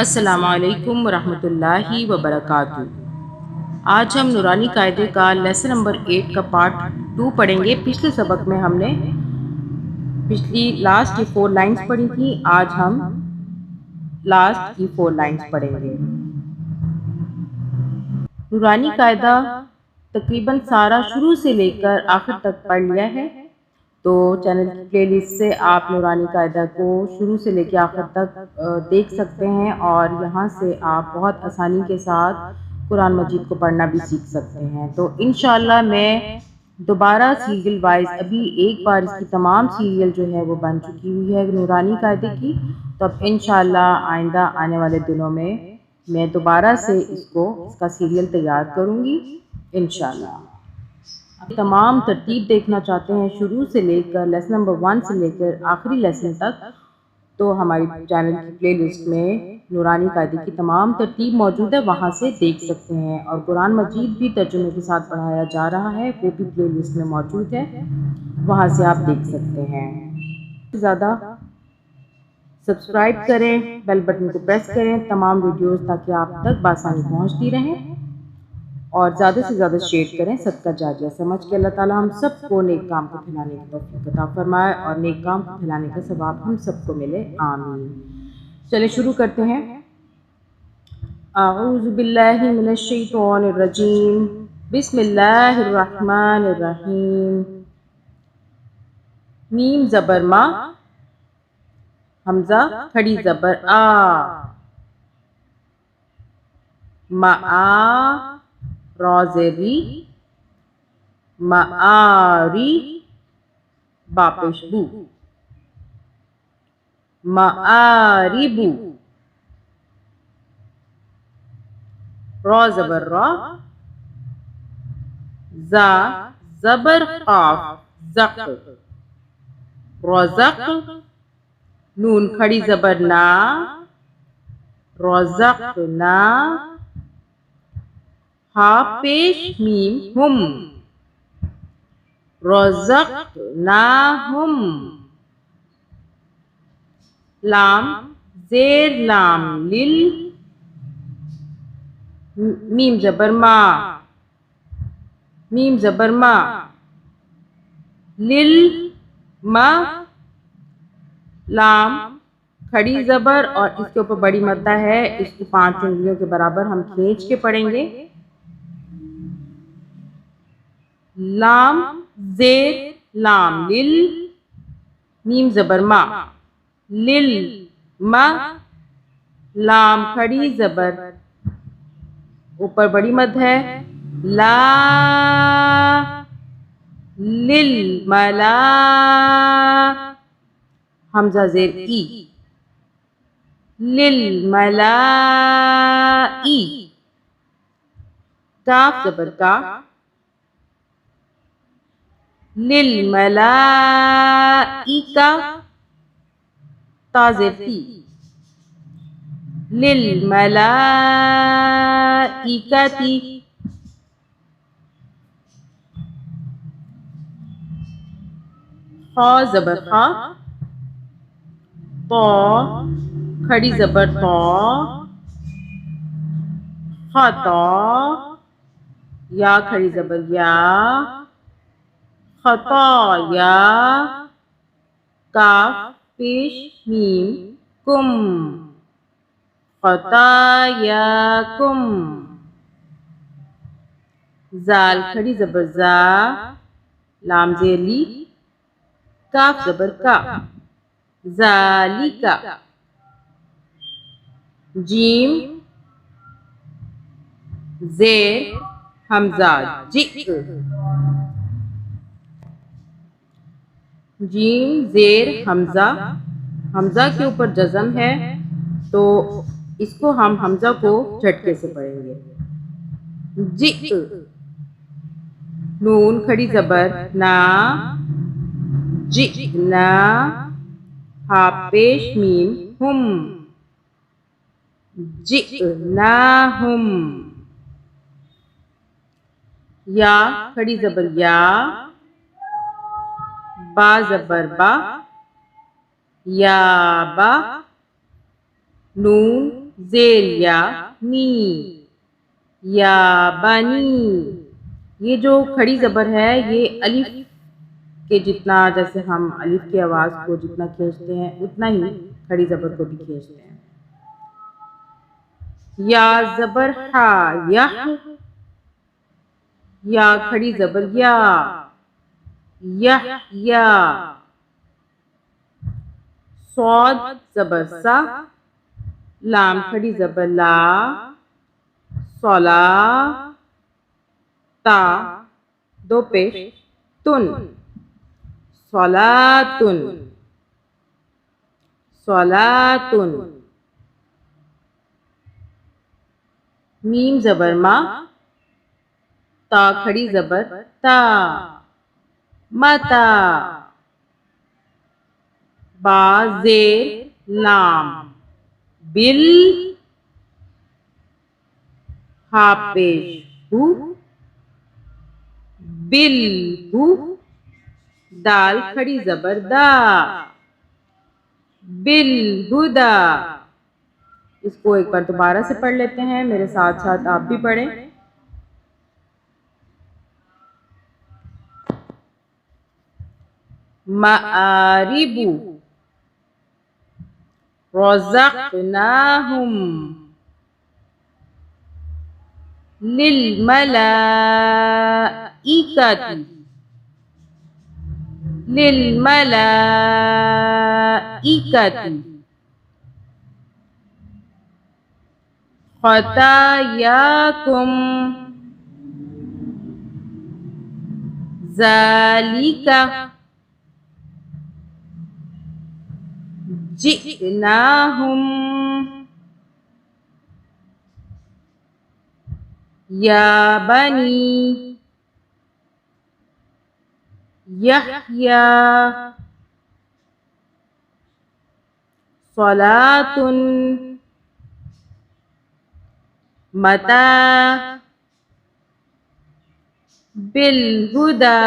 السلام علیکم ورحمۃ اللہ وبرکاتہ۔ آج ہم نورانی قاعدے کا لیسن نمبر 8 کا پارٹ 2 پڑھیں گے۔ پچھلے سبق میں ہم نے لاسٹ کی 4 لائنز پڑھی تھی، آج ہم لاسٹ کی 4 لائنز پڑھیں گے۔ نورانی قاعدہ تقریباً سارا شروع سے لے کر آخر تک پڑھ لیا ہے، تو چینل کی پلے لسٹ سے آپ نورانی قاعدہ کو شروع سے لے کے آخر تک دیکھ سکتے ہیں، اور یہاں سے آپ بہت آسانی کے ساتھ قرآن مجید کو پڑھنا بھی سیکھ سکتے ہیں۔ تو انشاءاللہ میں دوبارہ سیریل وائز ابھی ایک بار اس کی تمام سیریل جو ہے وہ بن چکی ہوئی ہے نورانی قاعدے کی، تو اب انشاءاللہ آئندہ آنے والے دنوں میں دوبارہ سے اس کا سیریل تیار کروں گی انشاءاللہ۔ تمام ترتیب دیکھنا چاہتے ہیں شروع سے لے کر لیسن نمبر 1 سے لے کر آخری لیسن تک، تو ہماری چینل کی پلے لسٹ میں نورانی قاعدے کی تمام ترتیب موجود ہے، وہاں سے دیکھ سکتے ہیں۔ اور قرآن مجید بھی ترجمے کے ساتھ پڑھایا جا رہا ہے، وہ بھی پلے لسٹ میں موجود ہے، وہاں سے آپ دیکھ سکتے ہیں۔ زیادہ سبسکرائب کریں، بیل بٹن کو پریس کریں تمام ویڈیوز تاکہ آپ تک بآسانی پہنچتی رہیں، اور زیادہ سے زیادہ شیئر کریں صدقہ جاریہ سمجھ کے۔ اللہ تعالی ہم سب کو نیک کام کو پھیلانے کی توفیق عطا فرمائے، اور نیک کام کو پھیلانے کا ثواب ہم سب کو ملے، آمین۔ چلے شروع کرتے ہیں۔ اعوذ باللہ من الشیطان الرجیم، بسم اللہ الرحمن الرحیم۔ میم زبر ما، حمزہ کھڑی زبر آ، معا را زری، معاری با پیش بو، معاربو، را زبر را، زا زبر قاف زق، رزق، نون کھڑی زبر نا، رزقنا، ہا پیش میم ہم، رزقناہم، لام زیر لام لل، میم زبر ما، میم زبر ما، لل ما، لام کھڑی زبر اور اس کے اوپر بڑی مدہ ہے، اس کی 5 انگلیوں کے برابر ہم کھینچ کے پڑھیں گے۔ لام زیر لام لل، میم زبر ما، لل ما، لام کھڑی زبر اوپر بڑی مد ہے، لا، لل ملا، حمزہ زیر ای، لل ملائی، کاف زبر کا، للملائکہ، تا زیر تی، للملائکتی، خا زبر خا، طا کھڑی زبر طا، خطا، یا کھڑی زبر یا، خطایا، کاف پیش میم کم، خطایاکم، زال کھڑی زبر زا، لام زیر لی، کاف زبر کا، ذالکا، جیم زیر حمزہ جی، جیم زیر حمزہ، حمزہ کے اوپر جزم ہے تو اس کو ہم حمزہ کو جھٹکے سے پڑھیں گے۔ جی، نون کھڑی زبر نا، جئنا، ہا پیش میم ہم، جئناہم، یا کھڑی زبر یا، با زبر با، یا با، نون زیر یا نی، یا بنی. یہ جو کھڑی زبر ہے یہ الف کے جتنا، جیسے ہم الف کی آواز کو جتنا کھینچتے ہیں اتنا ہی کھڑی زبر کو بھی کھینچتے ہیں. یا زبر ہا، یح، یا کھڑی زبر یا، یح یا. صاد زبر سا، لام کھڑی زبر لا، صلا، تا دو پیش تن، صلاتن، صلاتن. میم زبر ما، تا کھڑی زبر تا، متا. با زیر لام، بل، ہا پیش ہو، بل ہو. دال کھڑی زبر دا، بالہدا. اس کو ایک بار دوبارہ سے پڑھ لیتے ہیں، میرے ساتھ ساتھ آپ بھی پڑھیں. مآرب، رزقناہم، للملائکۃ، للملائکۃ. خطایاکم، ذالک، جئناہم، یا بنی یحییٰ، صلاتن، متی، بالہدی.